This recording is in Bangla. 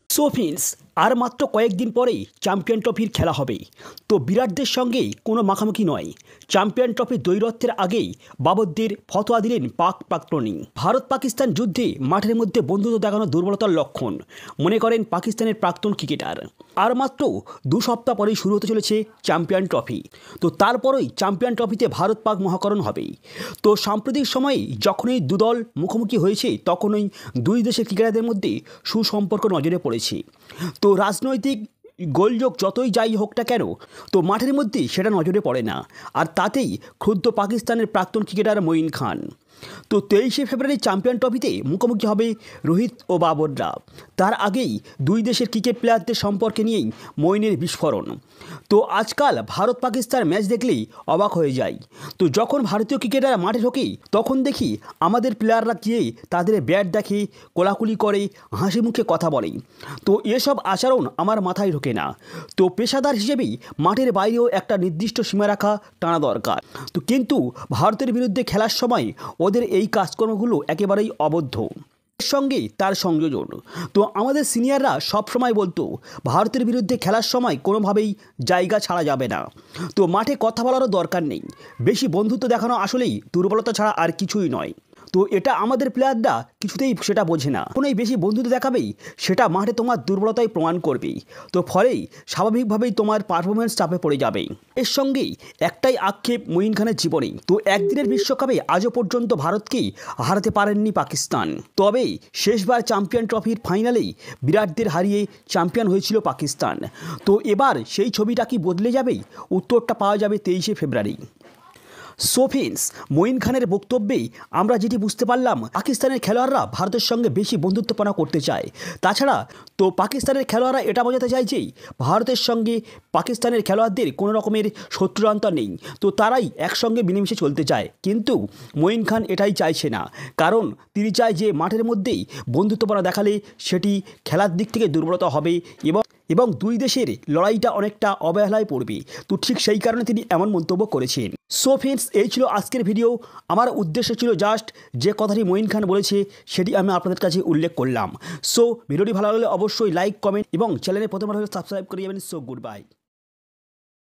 সো ফ্রেন্ডস, আর মাত্র কয়েকদিন পরেই চ্যাম্পিয়ন ট্রফির খেলা হবে। তো বিরাটদের সঙ্গে কোনো মাখামাখি নয়। চ্যাম্পিয়ন ট্রফির দ্বৈরথের আগেই বাবরদের ফতোয়া দিলেন প্রাক্তনী। ভারত পাকিস্তান যুদ্ধে মাঠের মধ্যে বন্ধুত্ব দেখানো দুর্বলতার লক্ষণ মনে করেন পাকিস্তানের প্রাক্তন ক্রিকেটার। আর মাত্র 2 সপ্তাহ পরেই শুরু হতে চলেছে চ্যাম্পিয়ন ট্রফি। তো তারপরেই চ্যাম্পিয়ন ট্রফিতে ভারত পাক মহাকরণ হবেই। তো সাম্প্রতিক সময়ে যখনই দুদল মুখোমুখি হয়েছে তখনই দুই দেশের ক্রিকেটারদের মধ্যে সুসম্পর্ক নজরে পড়েছে। তো রাজনৈতিক গোলযোগ যতই যাই হোক না কেন, তো মাঠের মধ্যে সেটা নজরে পড়ে না। আর তাতেই ক্ষুব্ধ পাকিস্তানের প্রাক্তন ক্রিকেটার মঈন খান। তো 23শে ফেব্রুয়ারি চ্যাম্পিয়ন ট্রফিতে মুখোমুখি হবে রোহিত ও বাবররা। তার আগেই দুই দেশের ক্রিকেট প্লেয়ারদের সম্পর্কে নিয়েই মঈনের বিস্ফোরণ। তো আজকাল ভারত পাকিস্তান ম্যাচ দেখলেই অবাক হয়ে যায়। তো যখন ভারতীয় ক্রিকেটাররা মাঠে ঢোকে তখন দেখি আমাদের প্লেয়াররা গিয়ে তাদের ব্যাট দেখে, কোলাকুলি করে, হাসি মুখে কথা বলে। তো এসব আচরণ আমার মাথায় ঢোকে না। তো পেশাদার হিসেবেই মাঠের বাইরেও একটা নির্দিষ্ট সীমারেখা টানা দরকার। তো কিন্তু ভারতের বিরুদ্ধে খেলার সময় ওদের এই কাজকর্মগুলো একেবারেই অবৈধ। এর সঙ্গে তার সংযোজন। তো আমাদের সিনিয়ররা সবসময় বলতো ভারতের বিরুদ্ধে খেলার সময় কোনোভাবেই জায়গা ছাড়া যাবে না। তো মাঠে কথা বলারও দরকার নেই। বেশি বন্ধুত্ব দেখানো আসলেই দুর্বলতা ছাড়া আর কিছুই নয়। তো এটা আমাদের প্লেয়াররা কিছুতেই সেটা বোঝে না। কোনোই বেশি বন্ধুত্ব দেখাবেই সেটা মাঠে তোমার দুর্বলতাই প্রমাণ করবেই। তো ফলেই স্বাভাবিকভাবেই তোমার পারফরমেন্স চাপে পড়ে যাবে। এর সঙ্গেই একটাই আক্ষেপ মঈন খানের জীবনে। তো একদিনের বিশ্বকাপে আজও পর্যন্ত ভারতকেই হারাতে পারেননি পাকিস্তান। তবে শেষবার চ্যাম্পিয়ন ট্রফির ফাইনালেই বিরাটদের হারিয়ে চ্যাম্পিয়ন হয়েছিল পাকিস্তান। তো এবার সেই ছবিটা কি বদলে যাবে? উত্তরটা পাওয়া যাবে 23শে ফেব্রুয়ারি। সো ফ্রেন্ডস, মঈন খানের বক্তব্যেই আমরা যেটি বুঝতে পারলাম, পাকিস্তানের খেলোয়াড়রা ভারতের সঙ্গে বেশি বন্ধুত্বপনা করতে চায়। তাছাড়া তো পাকিস্তানের খেলোয়াড়রা এটা বোঝাতে চাইছেই ভারতের সঙ্গে পাকিস্তানের খেলোয়াড়দের কোনো রকমের শত্রুতান্তা নেই। তো তারাই একসঙ্গে মিলেমিশে চলতে চায়। কিন্তু মঈন খান এটাই চাইছে না। কারণ তিনি চায় যে মাঠের মধ্যেই বন্ধুত্বপনা দেখালে সেটি খেলার দিক থেকে দুর্বলতা হবে এবং দুই দেশের লড়াইটা অনেকটা অবহেলায় পড়বে। তো ঠিক সেই কারণে তিনি এমন মন্তব্য করেছেন। সো ফ্রেন্ডস, এই ছিল আজকের ভিডিও। আমার উদ্দেশ্য ছিল জাস্ট যে কথাটি মঈন খান বলেছে সেটি আমি আপনাদের কাছে উল্লেখ করলাম। সো ভিডিওটি ভালো লাগলে অবশ্যই লাইক, কমেন্ট এবং চ্যানেলে প্রথমবার হলে সাবস্ক্রাইব করে যাবেন। So good bye.